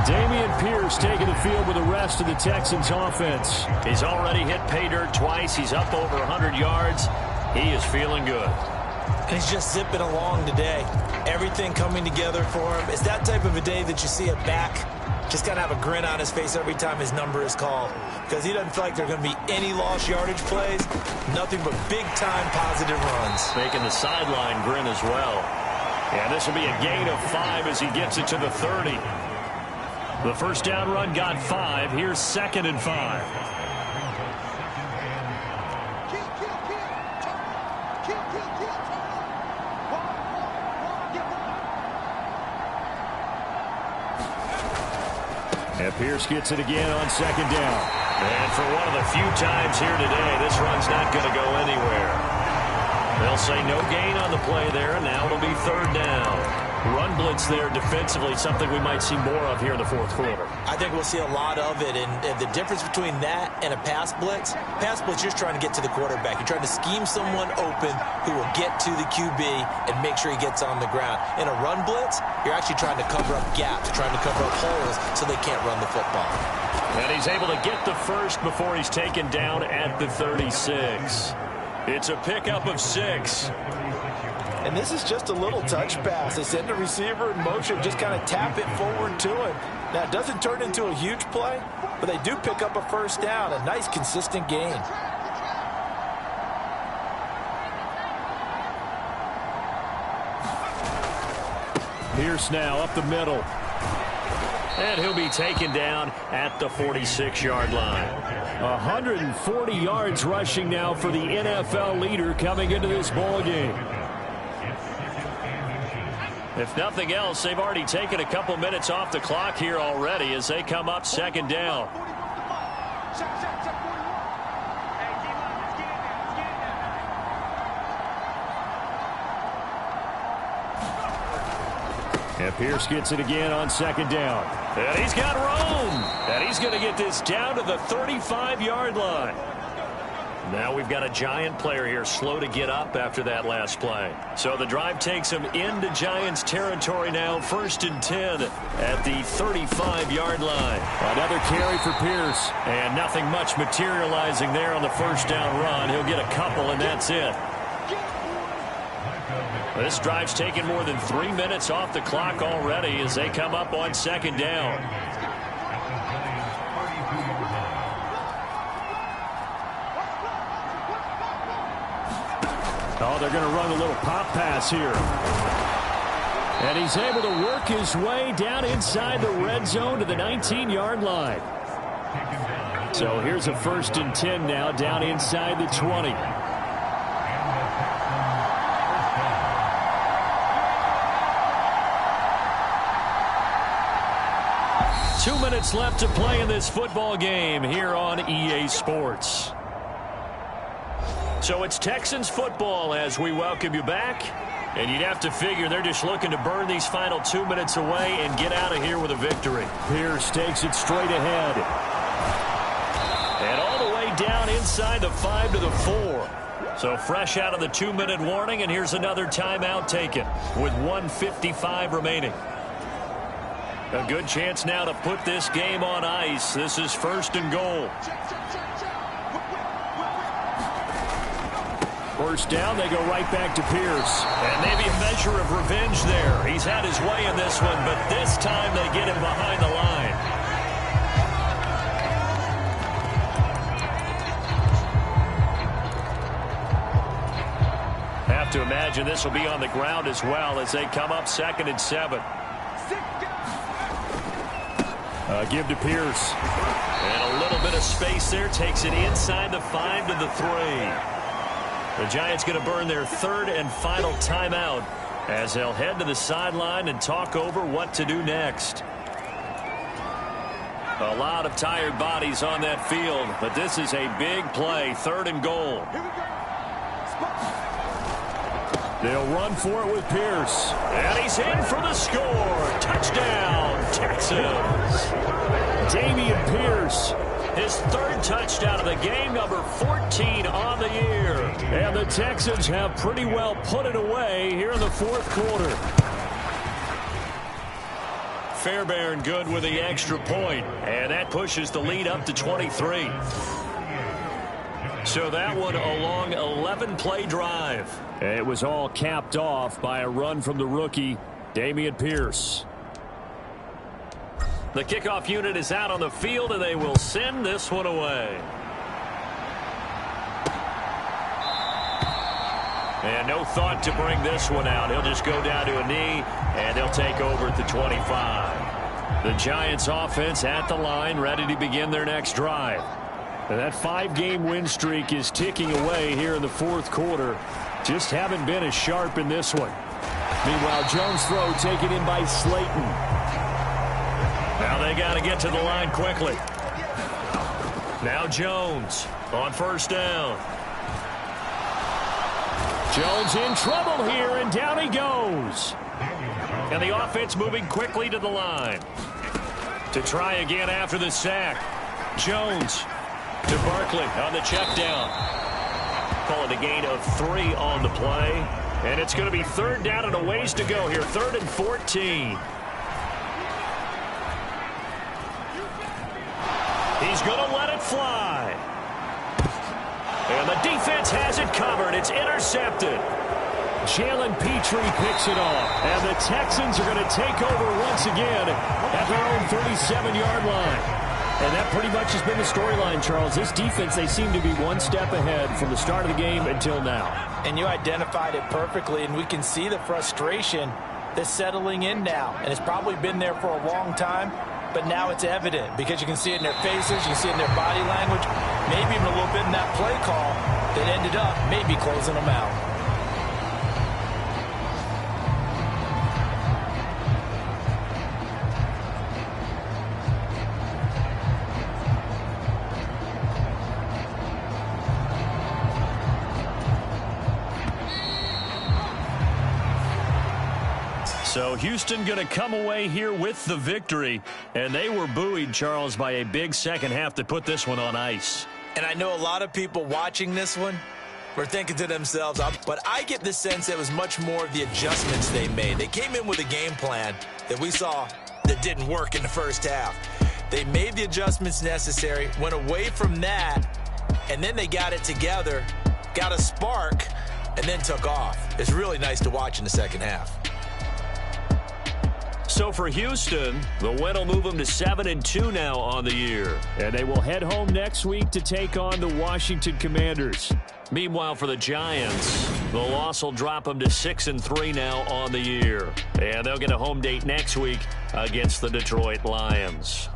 Dameon Pierce taking the field with the rest of the Texans offense. He's already hit pay dirt twice. He's up over 100 yards. He is feeling good. And he's just zipping along today. Everything coming together for him. It's that type of a day that you see a back just kind of have a grin on his face every time his number is called. Because he doesn't feel like there are going to be any lost yardage plays. Nothing but big-time positive runs. Making the sideline grin as well. And this will be a gain of 5 as he gets it to the 30. The first down run got 5. Here's 2nd and 5. And Pierce gets it again on 2nd down. And for one of the few times here today, this run's not going to go anywhere. They'll say no gain on the play there, and now it'll be 3rd down. Run blitz there defensively, something we might see more of here in the 4th quarter. I think we'll see a lot of it, and the difference between that and a pass blitz, you're just trying to get to the quarterback. You're trying to scheme someone open who will get to the QB and make sure he gets on the ground. In a run blitz, you're actually trying to cover up gaps, trying to cover up holes so they can't run the football. And he's able to get the first before he's taken down at the 36. It's a pickup of 6. And this is just a little touch pass. They send the receiver in motion, just kind of tap it forward to him. Now, it doesn't turn into a huge play, but they do pick up a first down. A nice, consistent gain. Pierce now up the middle. And he'll be taken down at the 46-yard line. 140 yards rushing now for the NFL leader coming into this ball game. If nothing else, they've already taken a couple minutes off the clock here already as they come up 2nd down. And Pierce gets it again on 2nd down. And he's got room. And he's going to get this down to the 35-yard line. Now we've got a Giant player here slow to get up after that last play. So the drive takes him into Giants territory now, 1st and 10 at the 35-yard line. Another carry for Pierce. And nothing much materializing there on the first down run. He'll get a couple, and that's it. This drive's taken more than 3 minutes off the clock already as they come up on 2nd down. Oh, they're going to run a little pop pass here. And he's able to work his way down inside the red zone to the 19-yard line. So here's a 1st and 10 now down inside the 20. 2 minutes left to play in this football game here on EA Sports. So it's Texans football as we welcome you back. And you'd have to figure they're just looking to burn these final 2 minutes away and get out of here with a victory. Pierce takes it straight ahead. And all the way down inside the 5 to the 4. So fresh out of the 2-minute warning, and here's another timeout taken with 1:55 remaining. A good chance now to put this game on ice. This is 1st and goal. First down, they go right back to Pierce. And maybe a measure of revenge there. He's had his way in this one, but this time they get him behind the line. Have to imagine this will be on the ground as well as they come up 2nd and 7. Give to Pierce. And a little bit of space there. Takes it inside the 5 to the 3. The Giants going to burn their 3rd and final timeout as they'll head to the sideline and talk over what to do next. A lot of tired bodies on that field, but this is a big play. 3rd and goal. They'll run for it with Pierce. And he's in for the score. Touchdown, Texans. Dameon Pierce. His 3rd touchdown of the game, number 14 on the year. And the Texans have pretty well put it away here in the 4th quarter. Fairbairn good with the extra point, and that pushes the lead up to 23. So that one a long 11-play drive. It was all capped off by a run from the rookie, Dameon Pierce. The kickoff unit is out on the field, and they will send this one away. And no thought to bring this one out. He'll just go down to a knee, and they'll take over at the 25. The Giants offense at the line, ready to begin their next drive. And that 5-game win streak is ticking away here in the 4th quarter. Just haven't been as sharp in this one. Meanwhile, Jones' throw taken in by Slayton. Now they got to get to the line quickly. Now Jones on 1st down. Jones in trouble here, and down he goes. And the offense moving quickly to the line. To try again after the sack. Jones to Barkley on the check down. Call it a gain of 3 on the play. And it's going to be 3rd down and a ways to go here. 3rd and 14. He's going to let it fly. And the defense has it covered. It's intercepted. Jalen Petrie picks it off. And the Texans are going to take over once again at their own 37-yard line. And that pretty much has been the storyline, Charles. This defense, they seem to be one step ahead from the start of the game until now. And you identified it perfectly, and we can see the frustration that's settling in now. And it's probably been there for a long time, but now it's evident because you can see it in their faces, you can see it in their body language, maybe even a little bit in that play call that ended up maybe closing them out. So Houston going to come away here with the victory. And they were buoyed, Charles, by a big second half to put this one on ice. And I know a lot of people watching this one were thinking to themselves, but I get the sense it was much more of the adjustments they made. They came in with a game plan that we saw that didn't work in the first half. They made the adjustments necessary, went away from that, and then they got it together, got a spark, and then took off. It's really nice to watch in the second half. So for Houston, the win will move them to 7-2 now on the year. And they will head home next week to take on the Washington Commanders. Meanwhile, for the Giants, the loss will drop them to 6-3 now on the year. And they'll get a home date next week against the Detroit Lions.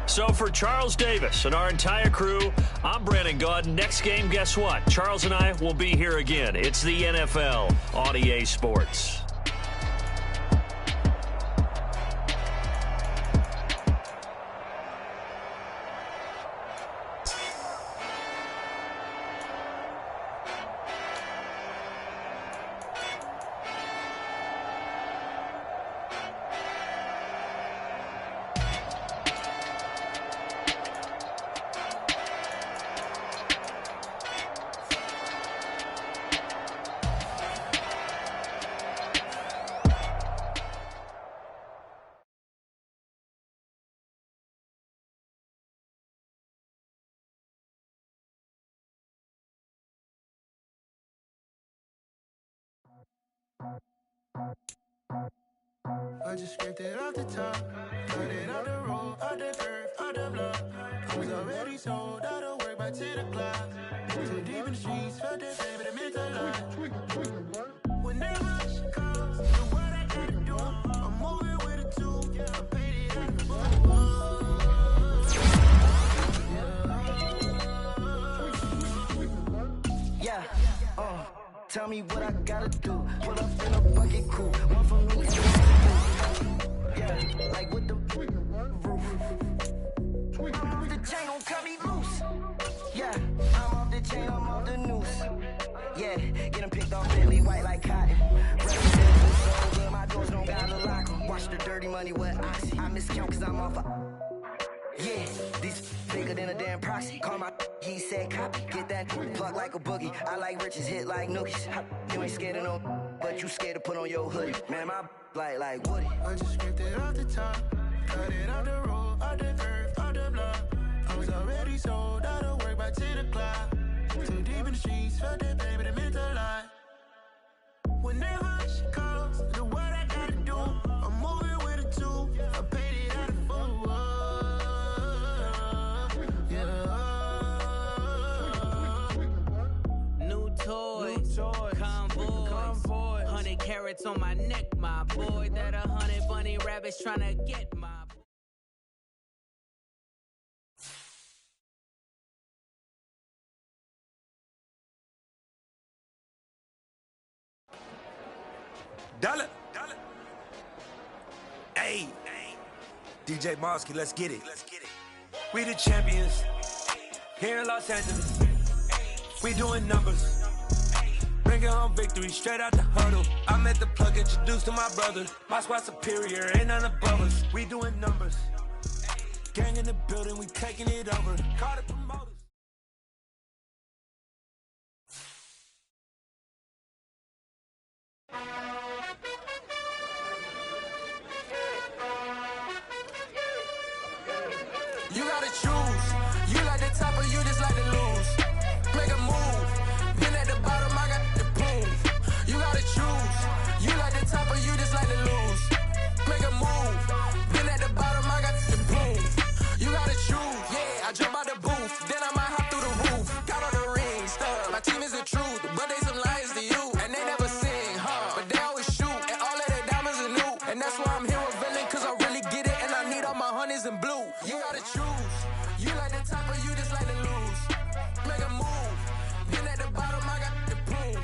So for Charles Davis and our entire crew, I'm Brandon Gaudin. Next game, guess what? Charles and I will be here again. It's the NFL on EA Sports. I just scraped it off the top, cut it out the road, out the curve, out the block. I was already sold, out of work by 10 o'clock. Too deep in the streets, felt that baby, that meant a lot. Whenever she calls, do what I gotta do. I'm moving with a two, I paid it out the book. Yeah, tell me what I gotta do. Pull up in a bucket crew, one for me and one for you. Yeah, like with the roof. I'm off the chain, don't cut me loose. Yeah, I'm off the chain, I'm off the noose. Yeah, get them picked off Bentley white like cotton. Residential so good, my doors don't gotta lock 'em. Watch the dirty money with oxy. I miscount cause I'm off a... Yeah, these bigger than a damn proxy. Call my he said copy. Get that plug like a boogie. I like riches, hit like nookies. You ain't scared of no, but you scared to put on your hoodie. Man, my like Woody. I just scraped it off the top, cut it out the road, out the curve, out the block. I was already sold, out of work by 10 o'clock. Too deep in the streets, felt that baby, that meant a lot. Whenever she calls, do what I gotta do. I'm moving with a two, I paid it out of full. New toys, convoys, 100 carats on my neck, my boy. That 100 bunny rabbits tryna get my boy. Dollar. Hey, DJ Mosky, let's get it. We the champions here in Los Angeles. We doing numbers. Bringing home victory straight out the huddle. I met the plug, introduced to my brother. My squad superior, ain't none above us. We doing numbers. Gang in the building, we taking it over. Call the promoters. You gotta choose. You like the top or you just like to lose. Make a move. Been at the bottom, I got the boom. You gotta choose. You like the top or you just like to lose. Make a move. Been at the bottom, I got the boom. You gotta choose. Yeah, I jump out the booth, then I might hop through the roof. Got all the rings, stuff. My team is the truth, but they some liars to you. And they never sing, but they always shoot. And all of their diamonds are new. And that's why I'm here with villain, cause I really get it. And I need all my honeys in blue. You gotta choose. You like the top or you just like to lose. Make a move. Been at the bottom, I got the boom.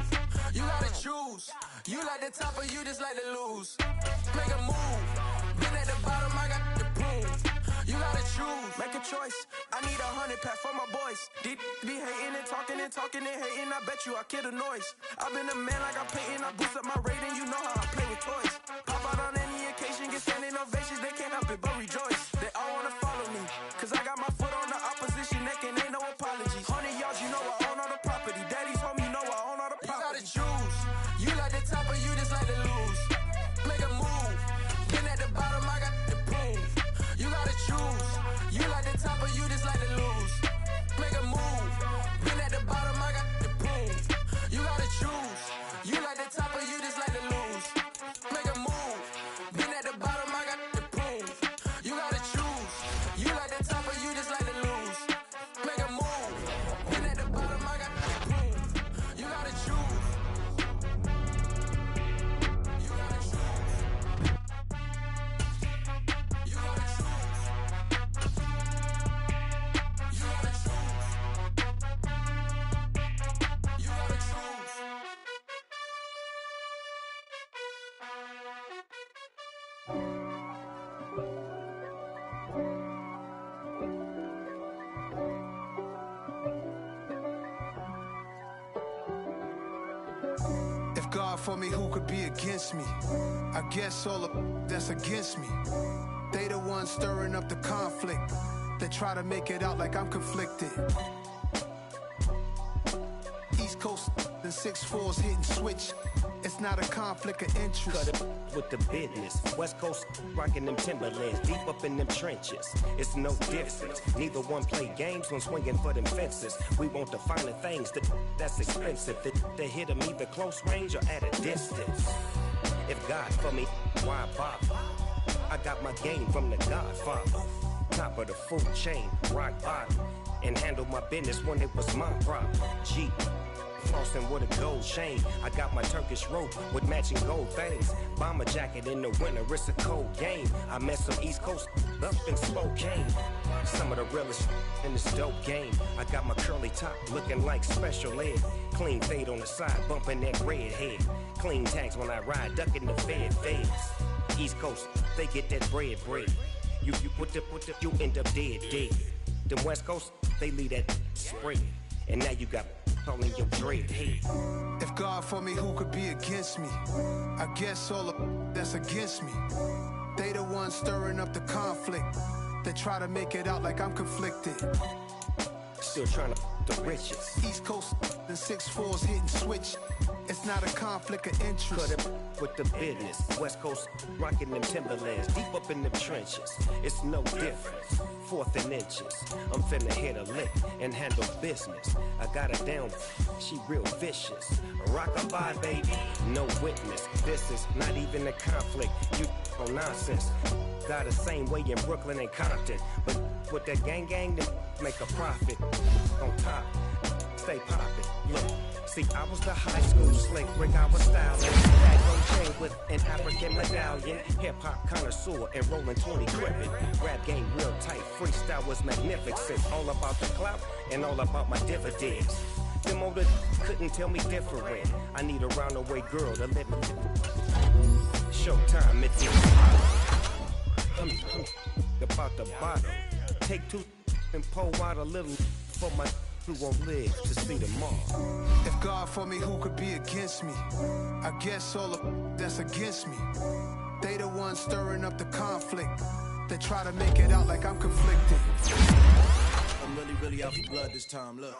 You gotta choose. You like the top or you just like to lose. Make a move. Been at the bottom, I got the boom. You gotta choose. Make a choice. I need 100 pack for my boys. Deep be hating and talking and hating. I bet you I kill the noise. I've been a man like I'm painting. I boost up my rating. You know how I play with toys. Pop out on any occasion, get standing ovations. They can't help it but rejoice. They all wanna follow me, cause I got my foot on the opposition neck and ain't no apologies. 100 yards, you know I own all the property. Daddy's home, you know I own all the property. You gotta choose. You like the top or you just like to lose. Make a move. Been at the bottom, I got the boom. You gotta choose. You like the top or you just like to lose. Make a move. Been at the bottom, I got the boom. You gotta choose. You like the top or you just like to lose. Make a move. Been at the bottom, I got the boom. You gotta choose. You like the top or you just like to lose. Make a move. Been at the bottom, I got the boom. You gotta choose. You gotta choose. You gotta choose. You gotta choose. You gotta choose. If God for me, who could be against me? I guess all of that's against me. They the ones stirring up the conflict. They try to make it out like I'm conflicted. East Coast and 6'4s hitting switch. It's not a conflict of interest. Cut it with the business. West Coast rocking them Timberlands, deep up in them trenches. It's no difference. Neither one play games when swinging for them fences. We want the finer things that's expensive. They hit them either close range or at a distance. If God for me, why bother? I got my game from the Godfather. Top of the food chain, rock bottom. And handle my business when it was my problem. G. Flossing with a gold chain. I got my Turkish rope with matching gold things. Bomber jacket in the winter, it's a cold game. I met some East Coast up in Spokane. Some of the realest in this dope game. I got my curly top looking like special ed. Clean fade on the side, bumping that red head. Clean tags when I ride, ducking the feds. East Coast, they get that bread. You you end up dead. Them West Coast, they leave that spread. And now you got calling your dread head. If God for me, who could be against me? I guess all of that's against me. They the ones stirring up the conflict. They try to make it out like I'm conflicted. Still trying to the riches. East Coast and 6'4s hitting switch. It's not a conflict of interest. Cut it with the business. West Coast rocking them Timberlands, deep up in them trenches. It's no difference. 4th and inches. I'm finna hit a lick and handle business. I got her down, she real vicious. Rockabye, baby, no witness. This is not even a conflict. You on nonsense. Got the same way in Brooklyn and Compton, but with that gang, then make a profit. On top, stay poppin'. Look. See, I was the high school slick Rick, I was styling. Bag on chain with an African medallion. Hip-hop connoisseur and rolling 20 gripping. Rap game real tight, freestyle was magnificent. All about the clout and all about my dividends. Them older couldn't tell me different. I need a roundaway girl to live in. Showtime, it's I'm about the bottom. Take 2 and pull out a little for my who won't live to see tomorrow. If God for me, who could be against me? I guess all of that's against me. They the ones stirring up the conflict. They try to make it out like I'm conflicted. I'm really out for blood this time, look.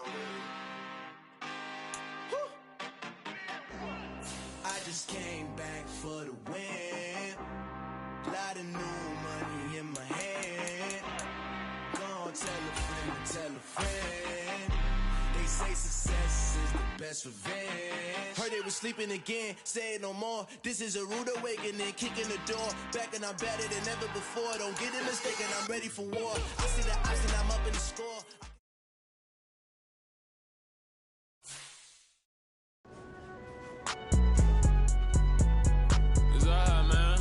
I just came back for the win. Lot of new money in my hand. Go on, tell a friend. They say success is the best revenge. Heard they was sleeping again, say it no more. This is a rude awakening, kicking the door. Back and I'm better than ever before. Don't get it mistaken, I'm ready for war. I see the option, I'm up in the score. It's alright, man.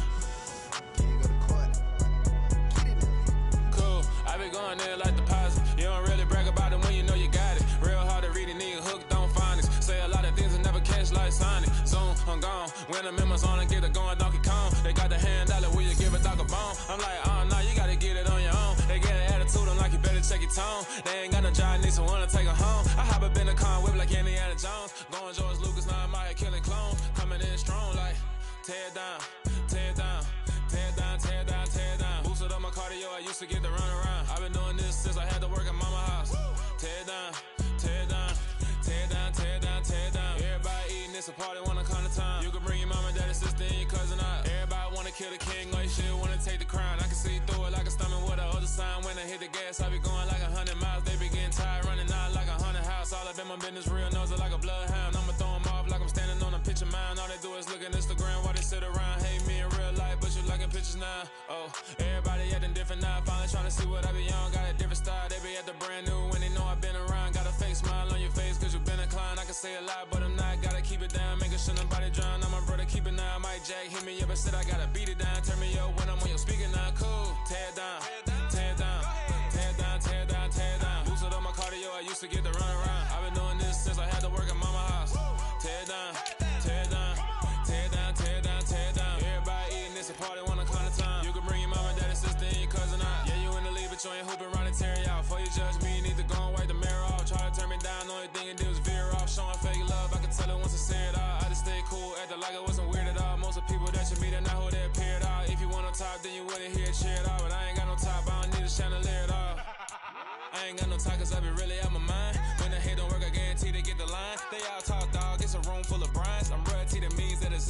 Cool, I been going there like deposit. You don't really brag about it when you know you got it. Real hard to read a nigga hooked on phonics. Say a lot of things and never catch like Sonic. Soon, I'm gone. When I'm in my zone and get it going Donkey Kong. They got the hand dollar, will you give a dog a bone? I'm like, oh no, you gotta get it on your own. They get an attitude, I'm like, you better check your tone. They ain't got no job, need someone to take her home. I hop up in the car, whip like Indiana Jones. Going George Lucas, now I'm out here killing clones. Coming in strong like, tear down, tear down, tear down, tear down, tear down. Boosted up my cardio, I used to get to run around. I've been doing this since I had to work at mama house. Tear down, tear down, tear down, tear down, tear down. Everybody eating, it's a party, wanna come to time. You can bring your mama, daddy, sister, and your cousin out. Everybody wanna kill the king, like shit, wanna take the crown. I can see through it like a stomach with a other sign. When I hit the gas, I be going like 100 miles. They be getting tired, running out like 100 house. All up in my business, real nose like a bloodhound. I'ma throw them off like I'm standing on a picture mound. All they do is look at Instagram while they sit around. Hate me in real life, but you liking pictures now. Oh, everybody acting different now. Finally trying to see what I be on. Got a different style, they be at the brand new when they know I've been around. Got a fake smile on your face cause you been inclined. I can say a lot, but I'm not. Gotta keep it down, making sure nobody drown. I'm my brother, keep it now. Mike Jack hit me up and said I gotta beat it down. Turn me up when I'm on your speaker now. Cool, tear down, tear down, tear down, tear down, tear down. Boosted up my cardio, I used to get to run around. I've been doing this since I had to work at mama house. Tear down, tear down, tear down, tear down, tear down. Everybody eating, it's a party, wanna come to time. You can bring your mama, daddy, sister, and your cousin out. Yeah, you in the lead, but you ain't hooping around and tear you out. Before you judge me, you need to go and wipe the mirror off. Try to turn me down, only thing you did was veer off. Showing fake love, I can tell it once I say it all. I just stay cool, acting like I wasn't weird at all. Most of the people that you meet are not who they appear at all. If you want on top, then you wouldn't hear it cheer at all. But I ain't got no top, I don't need a chandelier at all. I ain't got no talk cause I be really out my mind. When the hate don't work, I guarantee they get the line. They all talk dog, it's a room full of brinds. I'm royalty, that means that it's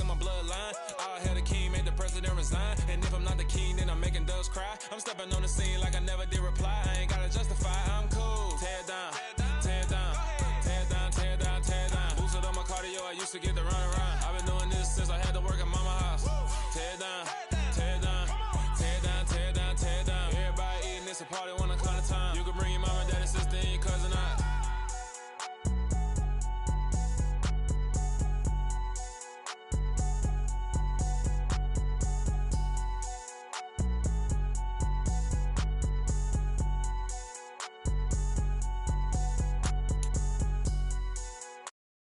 cry. I'm stepping on the scene like I never did reply. I